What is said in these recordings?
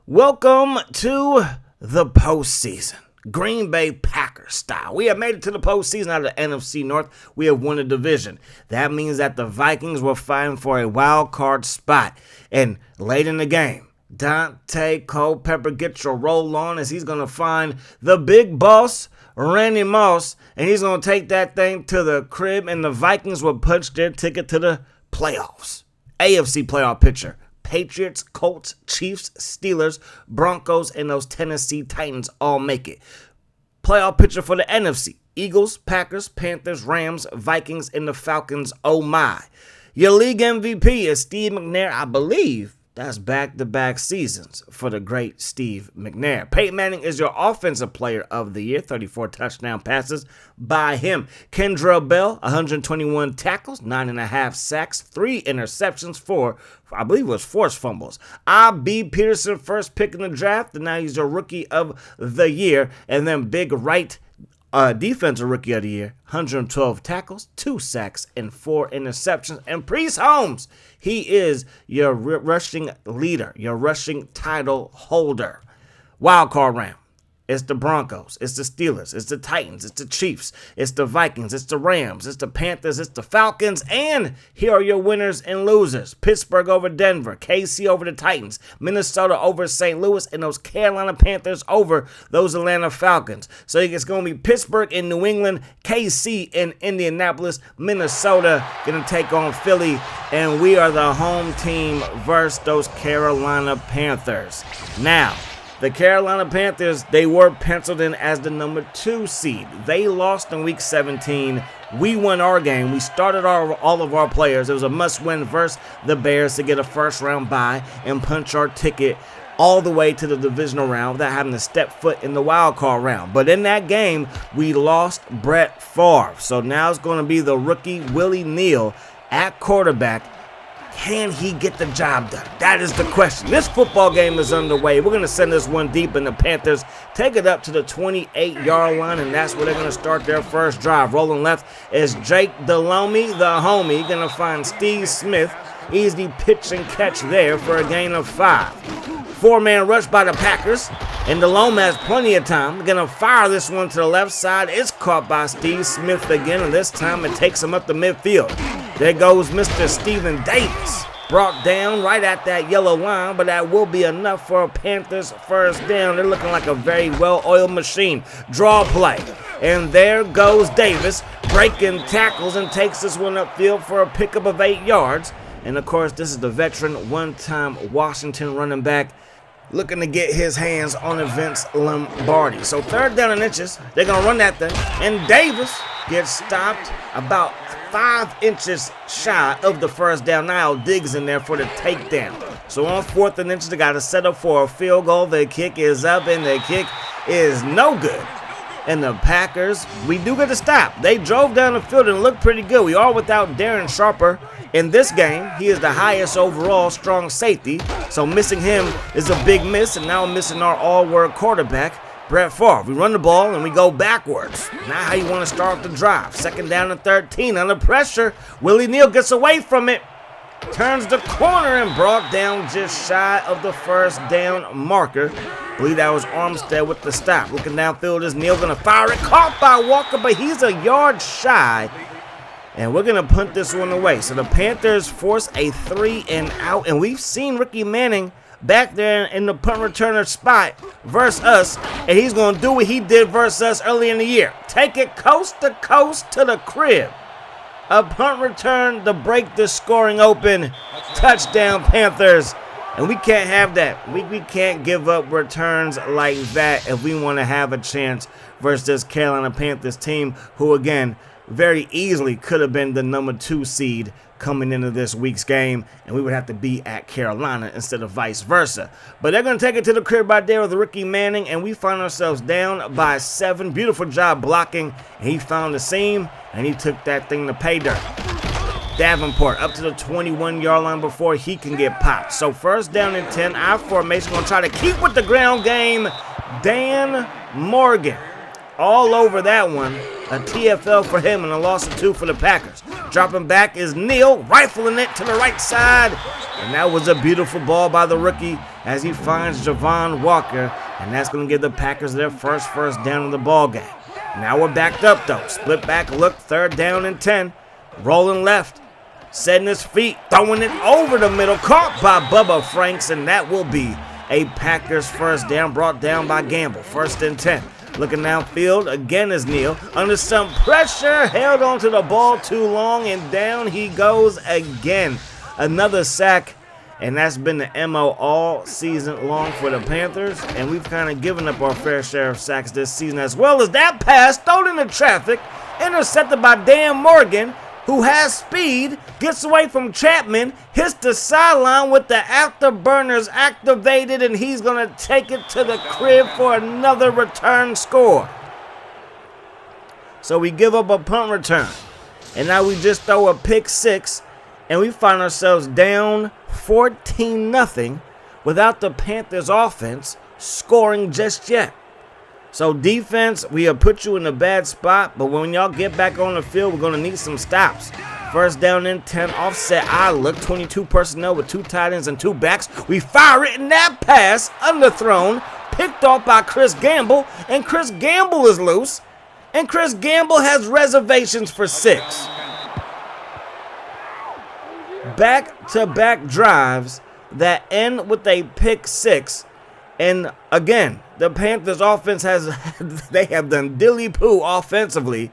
Welcome to the postseason. Green Bay Packers style. We have made it to the postseason out of the NFC North. We have won a division. That means that the Vikings were fighting for a wild card spot. And late in the game, Dante Culpepper gets your roll on as he's going to find the big boss, Randy Moss, and he's going to take that thing to the crib, and the Vikings will punch their ticket to the playoffs. AFC playoff picture. Patriots, Colts, Chiefs, Steelers, Broncos, and those Tennessee Titans all make it. Playoff picture for the NFC. Eagles, Packers, Panthers, Rams, Vikings, and the Falcons. Oh my. Your league MVP is Steve McNair. I believe that's back-to-back seasons for the great Steve McNair. Peyton Manning is your offensive player of the year. 34 touchdown passes by him. Kendrell Bell, 121 tackles, 9.5 sacks, 3 interceptions, 4, I believe it was forced fumbles. I.B. Peterson, first pick in the draft, and now he's your rookie of the year. And then big right defensive rookie of the year, 112 tackles, 2 sacks, and 4 interceptions. And Priest Holmes, he is your rushing leader, your rushing title holder. Wild card round. It's the Broncos, it's the Steelers, it's the Titans, it's the Chiefs, it's the Vikings, it's the Rams, it's the Panthers, it's the Falcons, and here are your winners and losers. Pittsburgh over Denver, KC over the Titans, Minnesota over St. Louis, and those Carolina Panthers over those Atlanta Falcons. So it's going to be Pittsburgh in New England, KC in Indianapolis, Minnesota going to take on Philly, and we are the home team versus those Carolina Panthers. Now, the Carolina Panthers, they were penciled in as the number 2 seed. They lost in Week 17. We won our game. We started all of our players. It was a must-win versus the Bears to get a first-round bye and punch our ticket all the way to the divisional round without having to step foot in the wild card round. But in that game, we lost Brett Favre. So now it's going to be the rookie Willie Neal at quarterback. Can he get the job done? That is the question. This football game is underway. We're going to send this one deep, and the Panthers take it up to the 28-yard line, and that's where they're going to start their first drive. Rolling left is Jake Delhomme, the homie. Going to find Steve Smith. Easy pitch and catch there for a gain of 5. 4-man rush by the Packers, and Delhomme has plenty of time. They're going to fire this one to the left side. It's caught by Steve Smith again, and this time it takes him up the midfield. There goes Mr. Stephen Davis. Brought down right at that yellow line, but that will be enough for a Panthers first down. They're looking like a very well-oiled machine. Draw play. And there goes Davis, breaking tackles and takes this one upfield for a pickup of 8 yards. And, of course, this is the veteran, one-time Washington running back looking to get his hands on Vince Lombardi. So 3rd down and inches. They're going to run that thing. And Davis gets stopped about 5 inches shy of the first down. Now Diggs in there for the takedown. So on 4th and inches, they got to set up for a field goal. The kick is up, and the kick is no good. And the Packers, we do get a stop. They drove down the field and looked pretty good. We are without Darren Sharper in this game. He is the highest overall strong safety. So missing him is a big miss. And now missing our all-world quarterback, Brett Favre. We run the ball and we go backwards. Now how you want to start the drive. 2nd down and 13 under pressure. Willie Neal gets away from it. Turns the corner and brought down just shy of the first down marker. I believe that was Armstead with the stop. Looking downfield is Neal going to fire it. Caught by Walker, but he's a yard shy. And we're going to punt this one away. So the Panthers force a 3-and-out. And we've seen Ricky Manning back there in the punt returner spot versus us. And he's going to do what he did versus us early in the year. Take it coast to coast to the crib. A punt return to break the scoring open. Touchdown, Panthers. And we can't have that. We can't give up returns like that if we want to have a chance versus this Carolina Panthers team, who, again, very easily could have been the number 2 seed coming into this week's game, and we would have to be at Carolina instead of vice versa. But they're going to take it to the crib right there with Ricky Manning, and we find ourselves down by 7. Beautiful job blocking, and he found the seam, and he took that thing to pay dirt. Davenport up to the 21-yard line before he can get popped. So 1st down and 10, our formation going to try to keep with the ground game. Dan Morgan all over that one. A TFL for him and a loss of 2 for the Packers. Dropping back is Neal, rifling it to the right side. And that was a beautiful ball by the rookie as he finds Javon Walker. And that's going to give the Packers their first down in the ball game. Now we're backed up, though. Split back look, 3rd down and 10. Rolling left, setting his feet, throwing it over the middle. Caught by Bubba Franks, and that will be a Packers first down brought down by Gamble. 1st and 10. Looking downfield, again is Neal. Under some pressure, held onto the ball too long, and down he goes again. Another sack, and that's been the MO all season long for the Panthers, and we've kind of given up our fair share of sacks this season, as well as that pass thrown into traffic, intercepted by Dan Morgan, who has speed, gets away from Chapman, hits the sideline with the afterburners activated, and he's going to take it to the crib for another return score. So we give up a punt return, and now we just throw a pick 6, and we find ourselves down 14-0 without the Panthers offense scoring just yet. So defense, we have put you in a bad spot, but when y'all get back on the field, we're going to need some stops. 1st down and 10, offset I look, 22 personnel with 2 tight ends and 2 backs. We fire it, and that pass, underthrown, picked off by Chris Gamble, and Chris Gamble is loose, and Chris Gamble has reservations for 6. Back-to-back drives that end with a pick 6, and again, the Panthers offense they have done dilly-poo offensively,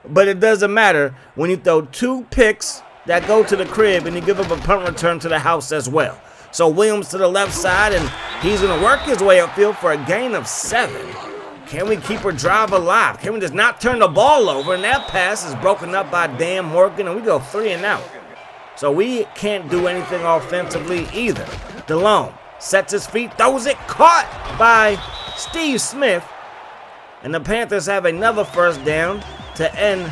but it doesn't matter when you throw 2 picks that go to the crib and you give up a punt return to the house as well. So Williams to the left side, and he's going to work his way upfield for a gain of 7. Can we keep our drive alive? Can we just not turn the ball over? And that pass is broken up by Dan Morgan, and we go 3 and out. So we can't do anything offensively either. DeLone sets his feet, throws it, caught by Steve Smith. And the Panthers have another 1st down to end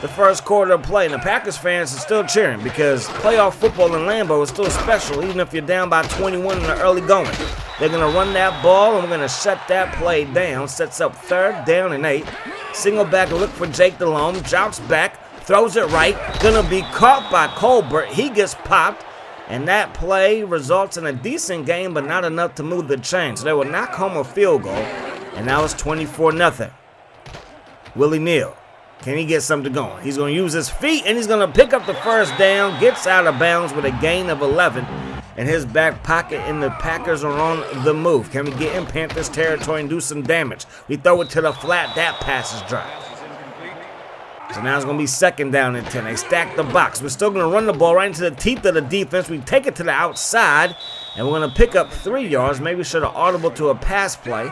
the first quarter of play. And the Packers fans are still cheering because playoff football in Lambeau is still special, even if you're down by 21 in the early going. They're going to run that ball, and we're going to shut that play down. Sets up 3rd down and 8. Single back look for Jake DeLone. Drops back, throws it right. Going to be caught by Colbert. He gets popped. And that play results in a decent game, but not enough to move the chain. So they will knock home a field goal, and now it's 24-0. Willie Neal, can he get something going? He's going to use his feet, and he's going to pick up the 1st down, gets out of bounds with a gain of 11 in his back pocket, and the Packers are on the move. Can we get in Panthers territory and do some damage? We throw it to the flat. That pass is dry. So now it's going to be 2nd down and 10. They stack the box. We're still going to run the ball right into the teeth of the defense. We take it to the outside, and we're going to pick up 3 yards. Maybe should have audible to a pass play.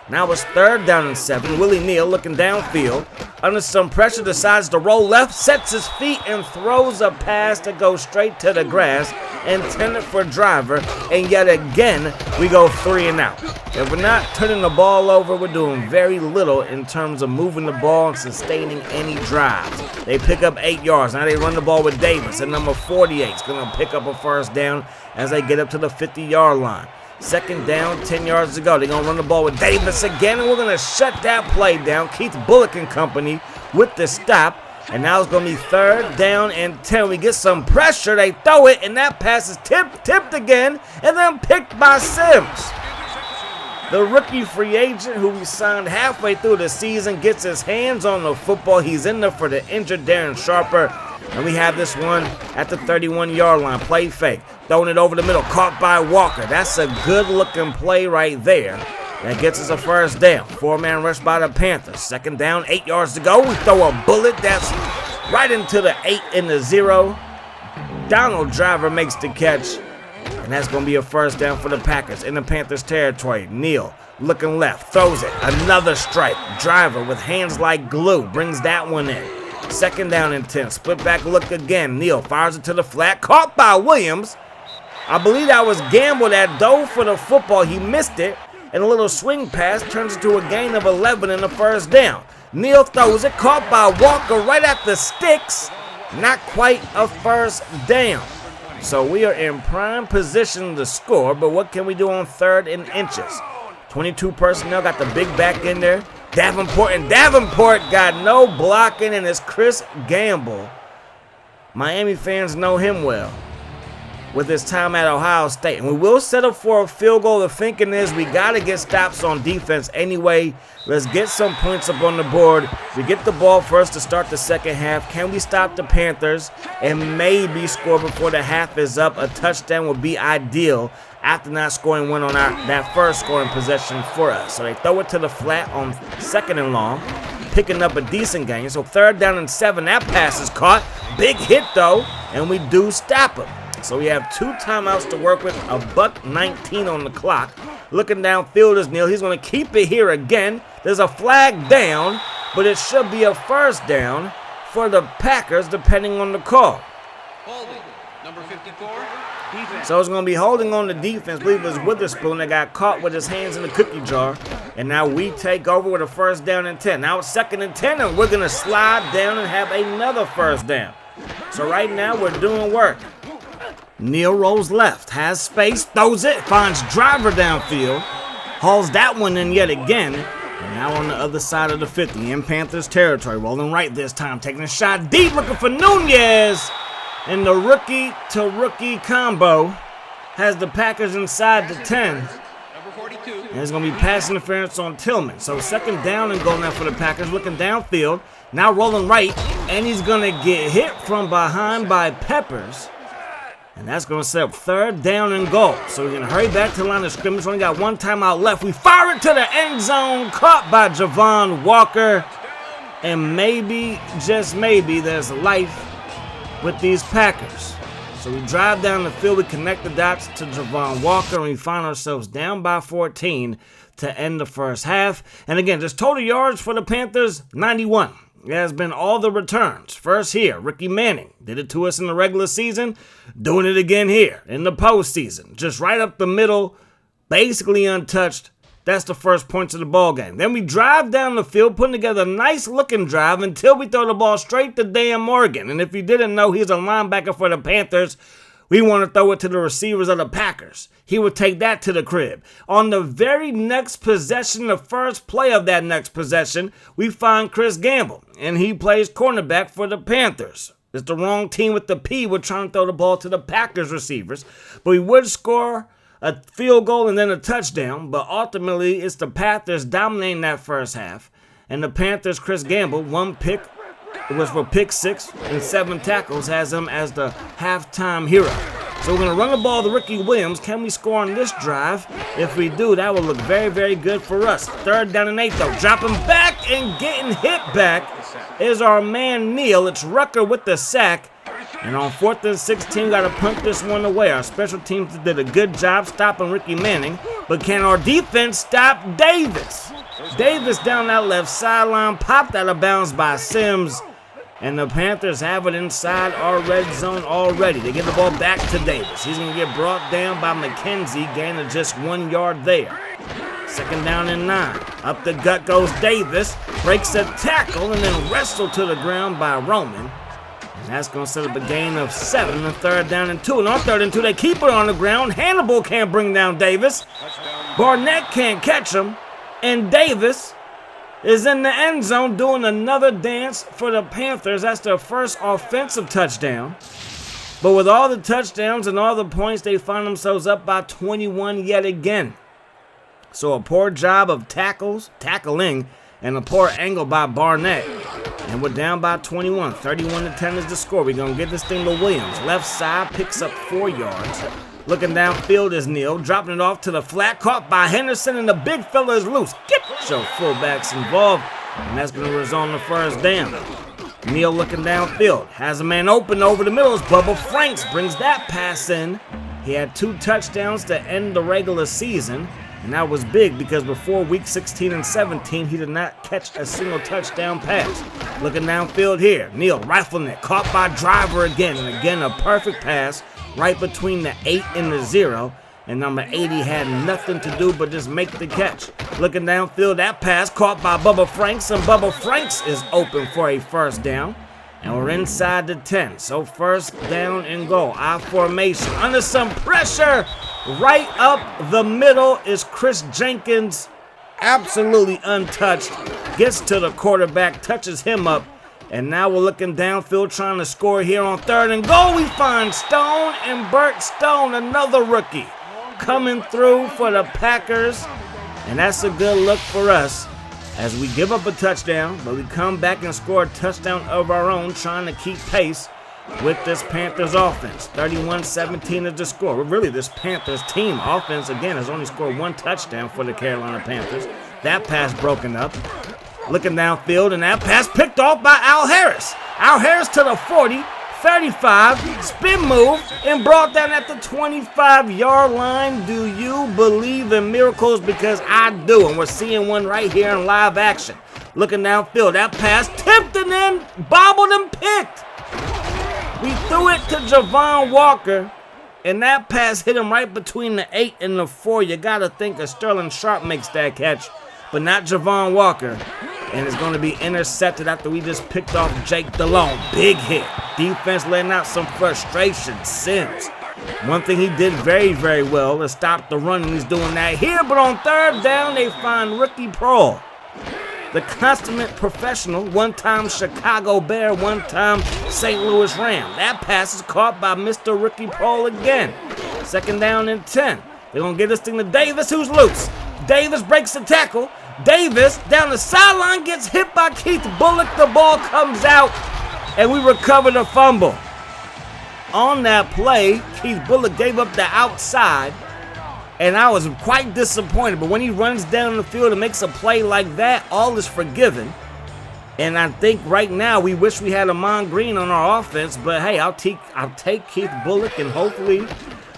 Now it's 3rd down and 7. Willie Neal looking downfield. Under some pressure, decides to roll left, sets his feet, and throws a pass that goes straight to the grass, intended for Driver. And yet again, we go 3 and out. If we're not turning the ball over, we're doing very little in terms of moving the ball and sustaining any drives. They pick up 8 yards. Now they run the ball with Davis, and number 48 is going to pick up a 1st down as they get up to the 50-yard line. 2nd down, 10 yards to go. They're going to run the ball with Davis again, and we're going to shut that play down. Keith Bullock and company with the stop. And now it's going to be 3rd down and 10. We get some pressure. They throw it, and that pass is tipped again, and then picked by Sims. The rookie free agent who we signed halfway through the season gets his hands on the football. He's in there for the injured Darren Sharper. And we have this one at the 31-yard line. Play fake. Throwing it over the middle. Caught by Walker. That's a good-looking play right there. That gets us a 1st down. 4-man rush by the Panthers. 2nd down, 8 yards to go. We throw a bullet that's right into the 8 and the 0. Donald Driver makes the catch. And that's going to be a 1st down for the Packers in the Panthers territory. Neal looking left. Throws it. Another strike. Driver with hands like glue. Brings that one in. 2nd down and 10. Split back look again. Neal fires it to the flat. Caught by Williams. I believe that was Gamble that dove for the football. He missed it. And a little swing pass turns into a gain of 11 in the 1st down. Neal throws it. Caught by Walker right at the sticks. Not quite a 1st down. So we are in prime position to score. But what can we do on 3rd and inches? 22 personnel. Got the big back in there. Davenport got no blocking, and it's Chris Gamble Miami fans know him well with his time at Ohio State. And we will settle for a field goal. The thinking is we got to get stops on defense anyway. Let's get some points up on the board. We get the ball first to start the second half. Can we stop the Panthers and maybe score before the half is up? A touchdown would be ideal after not scoring one on that first scoring possession for us. So they throw it to the flat on 2nd and long, picking up a decent gain. So 3rd down and 7, that pass is caught. Big hit though, and we do stop him. So we have 2 timeouts to work with, a $1:19 on the clock. Looking downfield is Neal. He's going to keep it here again. There's a flag down, but it should be a 1st down for the Packers, depending on the call. Holding, number 54, defense. So it's going to be holding on the defense. I believe it was Witherspoon that got caught with his hands in the cookie jar. And now we take over with a 1st down and 10. Now it's 2nd and 10, and we're going to slide down and have another 1st down. So right now we're doing work. Neal rolls left, has space, throws it, finds Driver downfield, hauls that one in yet again, and now on the other side of the 50 in Panthers territory, rolling right this time, taking a shot deep, looking for Nunez, and the rookie-to-rookie combo has the Packers inside the 10, Number 42. and it's going to be pass interference on Tillman. So 2nd down and goal now for the Packers, looking downfield, now rolling right, and he's going to get hit from behind by Peppers. And that's going to set up 3rd down and goal. So we're going to hurry back to the line of scrimmage. We only got 1 timeout left. We fire it to the end zone. Caught by Javon Walker. And maybe, just maybe, there's life with these Packers. So we drive down the field. We connect the dots to Javon Walker. And we find ourselves down by 14 to end the first half. And again, just total yards for the Panthers, 91. It has been all the returns. First here, Ricky Manning did it to us in the regular season, doing it again here in the postseason. Just right up the middle, basically untouched. That's the first points of the ball game. Then we drive down the field, putting together a nice looking drive until we throw the ball straight to Dan Morgan. And if you didn't know, he's a linebacker for the Panthers. We want to throw it to the receivers of the Packers. He would take that to the crib. On the very next possession, the first play of that next possession, we find Chris Gamble, and he plays cornerback for the Panthers. It's the wrong team with the P. We're trying to throw the ball to the Packers receivers, but we would score a field goal and then a touchdown, but ultimately it's the Panthers dominating that first half, and the Panthers, Chris Gamble, 1 pick. It was for pick 6 and 7 tackles, has him as the halftime hero. So we're going to run the ball to Ricky Williams. Can we score on this drive? If we do, that will look very, very good for us. 3rd down and 8, though. Dropping back and getting hit back is our man Neal. It's Rucker with the sack. And on 4th and 16, got to punt this one away. Our special teams did a good job stopping Ricky Manning. But can our defense stop Davis? Davis down that left sideline, popped out of bounds by Sims. And the Panthers have it inside our red zone already. They get the ball back to Davis. He's going to get brought down by McKenzie, gain of just 1 yard there. 2nd down and 9. Up the gut goes Davis. Breaks a tackle and then wrestled to the ground by Roman. And that's going to set up a gain of 7 and 3rd down and 2. And on 3rd and 2, they keep it on the ground. Hannibal can't bring down Davis. Barnett can't catch him. And Davis is in the end zone doing another dance for the Panthers. That's their first offensive touchdown. But with all the touchdowns and all the points, they find themselves up by 21 yet again. So a poor job of tackling, and a poor angle by Barnett. And we're down by 21. 31-10 is the score. We're going to get this thing to Williams. Left side picks up 4 yards. Looking downfield is Neal, dropping it off to the flat, caught by Henderson, and the big fella is loose. Get your fullbacks involved, and that's going to result in the 1st down. Neal looking downfield, has a man open over the middle. Bubba Franks brings that pass in. He had 2 touchdowns to end the regular season, and that was big because before week 16 and 17, he did not catch a single touchdown pass. Looking downfield here, Neal rifling it, caught by Driver again, and again a perfect pass right between the 8 and the 0, and number 80 had nothing to do but just make the catch. Looking downfield, that pass caught by Bubba Franks, and Bubba Franks is open for a 1st down, and we're inside the 10. So 1st down and goal. I formation under some pressure. Right up the middle is Chris Jenkins, absolutely untouched. Gets to the quarterback, touches him up, And now we're looking downfield trying to score here on 3rd and goal. We find Stone, and Bert Stone, another rookie, coming through for the Packers. And that's a good look for us as we give up a touchdown, but we come back and score a touchdown of our own, trying to keep pace with this Panthers offense. 31-17 is the score. Really, this Panthers team offense, again, has only scored 1 touchdown for the Carolina Panthers. That pass broken up. Looking downfield, and that pass picked off by Al Harris. Al Harris to the 40, 35, spin move, and brought down at the 25-yard line. Do you believe in miracles? Because I do, and we're seeing one right here in live action. Looking downfield, that pass tipped and then bobbled and picked. We threw it to Javon Walker, and that pass hit him right between the 8 and the 4. You got to think that Sterling Sharp makes that catch, but not Javon Walker. And it's going to be intercepted after we just picked off Jake Delhomme. Big hit. Defense letting out some frustration. Sims. One thing he did very, very well is stop the run, and he's doing that here. But on 3rd down, they find Ricky Proehl, the consummate professional, one-time Chicago Bear, one-time St. Louis Ram. That pass is caught by Mr. Ricky Proehl again. 2nd down and 10. They're going to get this thing to Davis, who's loose. Davis breaks the tackle. Davis down the sideline gets hit by Keith Bullock. The ball comes out, and we recover the fumble. On that play, Keith Bullock gave up the outside, and I was quite disappointed. But when he runs down the field and makes a play like that, all is forgiven. And I think right now we wish we had Amon Green on our offense. But hey, I'll take Keith Bullock, and hopefully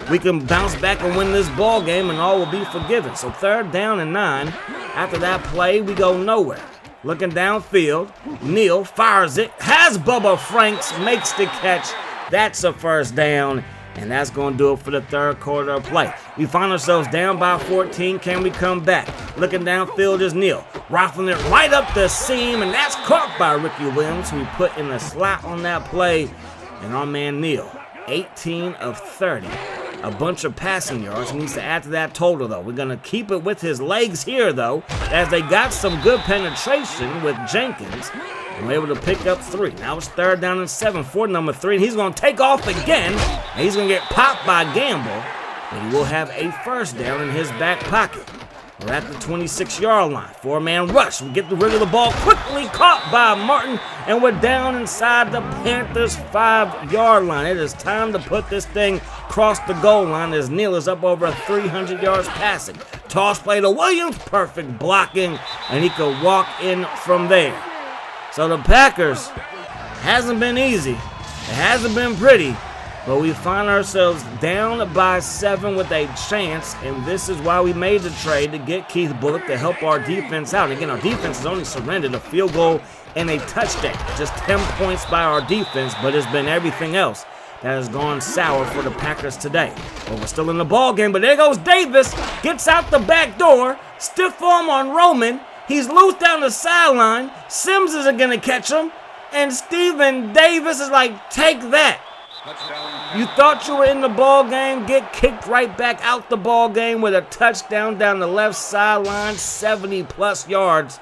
we can bounce back and win this ball game, and all will be forgiven. So 3rd down and 9. After that play, we go nowhere. Looking downfield, Neal fires it, has Bubba Franks, makes the catch. That's a 1st down, and that's going to do it for the 3rd quarter of play. We find ourselves down by 14. Can we come back? Looking downfield is Neal, rifling it right up the seam, and that's caught by Ricky Williams, who we put in the slot on that play. And our man Neal, 18 of 30. A bunch of passing yards. He needs to add to that total, though. We're going to keep it with his legs here, though, as they got some good penetration with Jenkins, and we're able to pick up 3. Now it's 3rd down and 7 for number 3, and he's going to take off again, and he's going to get popped by Gamble, but he will have a 1st down in his back pocket. We're at the 26-yard line. 4-man rush. We get rid of the ball quickly, caught by Martin, and we're down inside the Panthers' 5-yard line. It is time to put this thing across the goal line as Neal is up over 300 yards passing. Toss play to Williams, perfect blocking, and he could walk in from there. So the Packers, hasn't been easy. It hasn't been pretty. But we find ourselves down by 7 with a chance, and this is why we made the trade to get Keith Bullock to help our defense out. Again, our defense has only surrendered a field goal and a touchdown. Just 10 points by our defense, but it's been everything else that has gone sour for the Packers today. But we're still in the ball game, but there goes Davis, gets out the back door, stiff arm on Roman. He's loose down the sideline. Sims isn't going to catch him, and Stephen Davis is like, take that. You thought you were in the ball game, get kicked right back out the ball game with a touchdown down the left sideline, 70-plus yards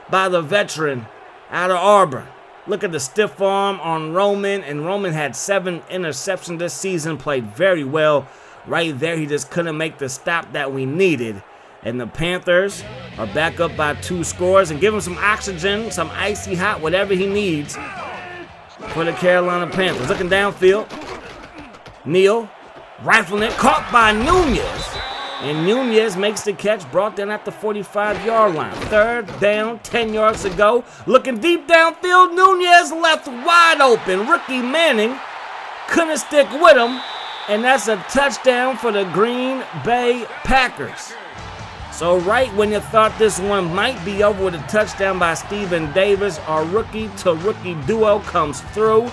by the veteran out of Auburn. Look at the stiff arm on Roman, and Roman had 7 interceptions this season, played very well. Right there, he just couldn't make the stop that we needed. And the Panthers are back up by 2 scores, and give him some oxygen, some icy hot, whatever he needs for the Carolina Panthers. Looking downfield, Neal rifling it, caught by Nunez, and Nunez makes the catch, brought down at the 45-yard line. 3rd down, 10 yards to go. Looking deep downfield, Nunez left wide open. Ricky Manning couldn't stick with him, and that's a touchdown for the Green Bay Packers. So right when you thought this one might be over with a touchdown by Stephen Davis, our rookie-to-rookie duo comes through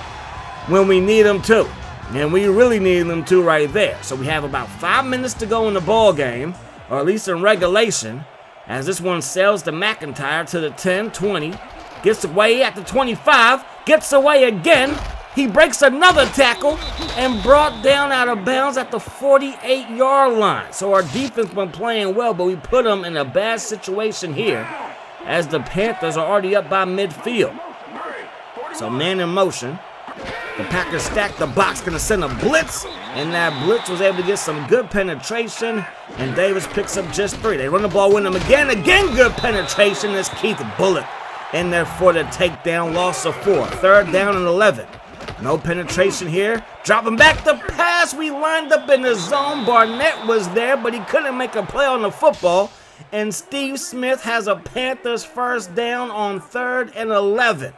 when we need them to. And we really need them to right there. So we have about 5 minutes to go in the ball game, or at least in regulation, as this one sails to McIntyre to the 10, 20, gets away at the 25, gets away again. He breaks another tackle and brought down out of bounds at the 48-yard line. So our defense been playing well, but we put them in a bad situation here as the Panthers are already up by midfield. So man in motion. The Packers stack the box, gonna send a blitz, and that blitz was able to get some good penetration, and Davis picks up just 3. They run the ball with him again, good penetration. It's Keith Bullock in there for the takedown, loss of 4. 3rd down and 11. No penetration here. Dropping back the pass. We lined up in the zone. Barnett was there, but he couldn't make a play on the football, and Steve Smith has a Panthers 1st down on 3rd and 11.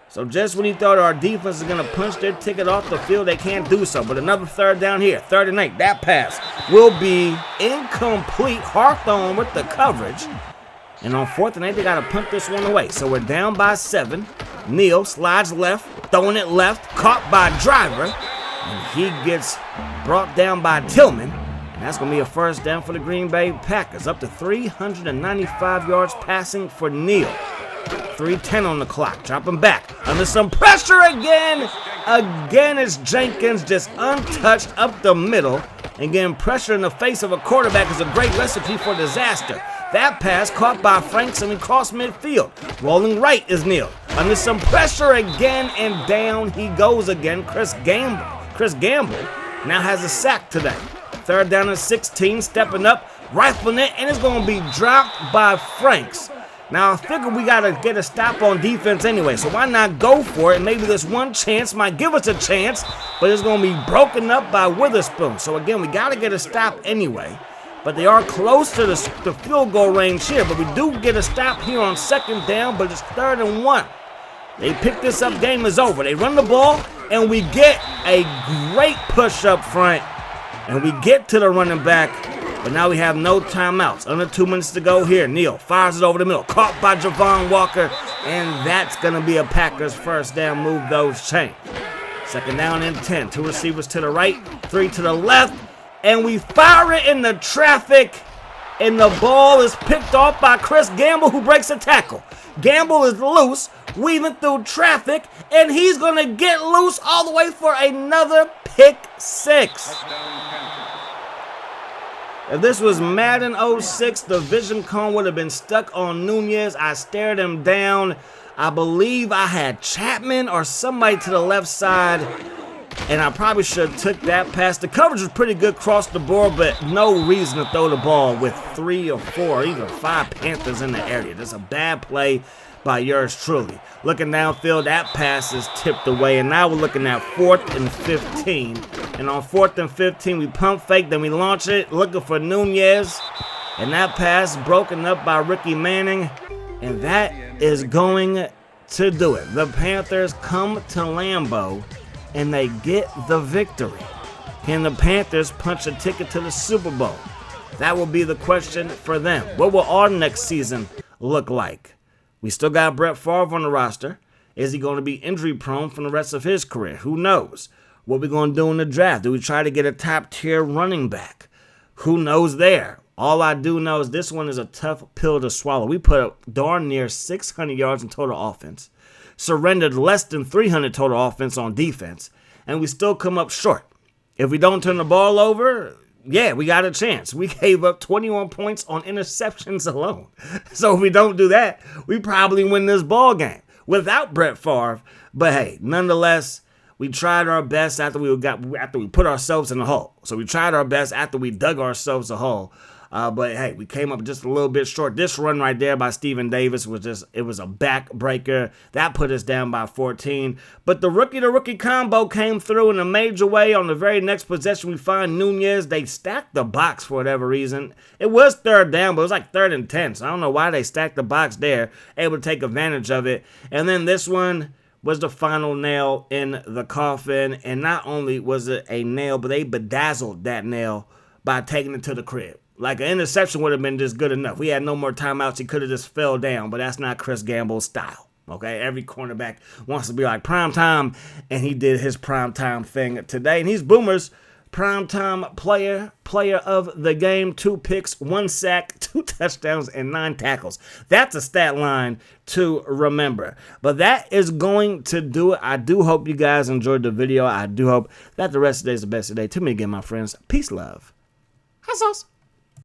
So just when he thought our defense is going to punch their ticket off the field, they can't do so. But another 3rd down here, 3rd and 8. That pass will be incomplete. Hawthorne with the coverage. And on 4th and 8, they got to punt this one away. So we're down by 7. Neal slides left, throwing it left, caught by Driver. And he gets brought down by Tillman. And that's going to be a 1st down for the Green Bay Packers. Up to 395 yards passing for Neal. 3:10 on the clock. Dropping back under some pressure again. Again, it's Jenkins just untouched up the middle. And getting pressure in the face of a quarterback is a great recipe for disaster. That pass caught by Franks and across midfield. Rolling right is Neal. Under some pressure again, and down he goes again. Chris Gamble now has a sack today. 3rd down and 16, stepping up, rifling it, and it's going to be dropped by Franks. Now, I figure we got to get a stop on defense anyway, so why not go for it? Maybe this one chance might give us a chance, but it's going to be broken up by Witherspoon. So, again, we got to get a stop anyway. But they are close to the field goal range here, but we do get a stop here on 2nd down, but it's 3rd and 1. They pick this up, game is over. They run the ball, and we get a great push up front, and we get to the running back. But now we have no timeouts. Under 2 minutes to go here. Neal fires it over the middle. Caught by Javon Walker. And that's going to be a Packers 1st down. Move those chains. 2nd down and 10. 2 receivers to the right. 3 to the left. And we fire it in the traffic. And the ball is picked off by Chris Gamble, who breaks a tackle. Gamble is loose, weaving through traffic. And he's going to get loose all the way for another pick 6. If this was Madden 06, the vision cone would have been stuck on Nunez. I stared him down. I believe I had Chapman or somebody to the left side, and I probably should have took that pass. The coverage was pretty good across the board, but no reason to throw the ball with 3 or 4 or even 5 Panthers in the area. That's a bad play by yours truly. Looking downfield, that pass is tipped away, and now we're looking at 4th and 15. And on 4th and 15, we pump fake, then we launch it, looking for Nunez. And that pass broken up by Ricky Manning, and that is going to do it. The Panthers come to Lambeau, and they get the victory. Can the Panthers punch a ticket to the Super Bowl? That will be the question for them. What will our next season look like? We still got Brett Favre on the roster. Is he going to be injury prone for the rest of his career? Who knows? What we going to do in the draft? Do we try to get a top tier running back? Who knows there? All I do know is this one is a tough pill to swallow. We put up darn near 600 yards in total offense, surrendered less than 300 total offense on defense, and we still come up short. If we don't turn the ball over, yeah, we got a chance. We gave up 21 points on interceptions alone. So if we don't do that, we probably win this ball game without Brett Favre. But hey, nonetheless, we tried our best after we put ourselves in a hole. So we tried our best after we dug ourselves a hole. But hey, we came up just a little bit short. This run right there by Stephen Davis was it was a backbreaker. That put us down by 14. But the rookie-to-rookie combo came through in a major way. On the very next possession, we find Nunez. They stacked the box for whatever reason. It was 3rd down, but it was like 3rd and 10. So I don't know why they stacked the box there, able to take advantage of it. And then this one was the final nail in the coffin. And not only was it a nail, but they bedazzled that nail by taking it to the crib. Like an interception would have been just good enough. We had no more timeouts. He could have just fell down, but that's not Chris Gamble's style. Okay, every cornerback wants to be like prime time, and he did his prime time thing today. And he's Boomer's prime time player of the game. 2 picks, 1 sack, 2 touchdowns, and 9 tackles. That's a stat line to remember. But that is going to do it. I do hope you guys enjoyed the video. I do hope that the rest of the day is the best of the day. To me again, my friends, peace, love. High sauce.